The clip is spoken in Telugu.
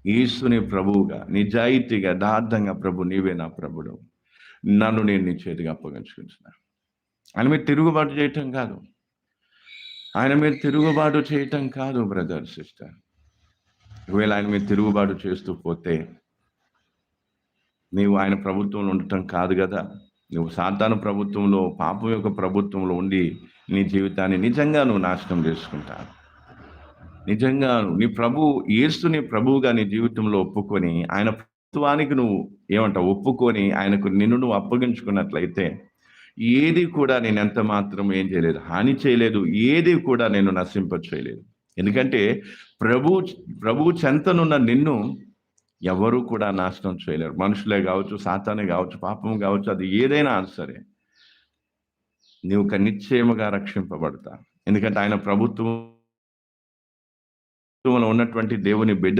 యేసుని ప్రభువుగా, నిజాయితీగా, యథార్థంగా ప్రభు నీవే నా ప్రభుడు. నన్ను నేను నీ చేతికి అప్పగించుకుంటున్నా. ఆయన మీద తిరుగుబాటు చేయటం కాదు. ఆయన మీద తిరుగుబాటు చేయటం కాదు బ్రదర్, సిస్టర్. ఒకవేళ ఆయన మీద తిరుగుబాటు చేస్తూ పోతే నీవు ఆయన ప్రభుత్వంలో ఉండటం కాదు కదా. నువ్వు సాతాను ప్రభుత్వంలో, పాపం యొక్క ప్రభుత్వంలో ఉండి నీ జీవితాన్ని నిజంగా నువ్వు నాశనం చేసుకుంటావు. నిజంగా నీ యేసుని ప్రభువుగా నీ జీవితంలో ఒప్పుకొని ఆయన ప్రభుత్వానికి నువ్వు ఒప్పుకొని ఆయనకు నిన్ను నువ్వు అప్పగించుకున్నట్లయితే ఏది కూడా నేను ఎంత మాత్రం ఏం చేయలేదు, హాని చేయలేదు, ఏది కూడా నేను నశింప చేయలేదు. ఎందుకంటే ప్రభు చెంతనున్న నిన్ను ఎవరు కూడా నాశనం చేయలేరు. మనుషులే కావచ్చు, సాతానే కావచ్చు, పాపం కావచ్చు, అది ఏదైనా సరే నీవు నిశ్చయముగా రక్షింపబడతా. ఎందుకంటే ఆయన ప్రభుత్వం ఉన్నటువంటి దేవుని బిడ్డ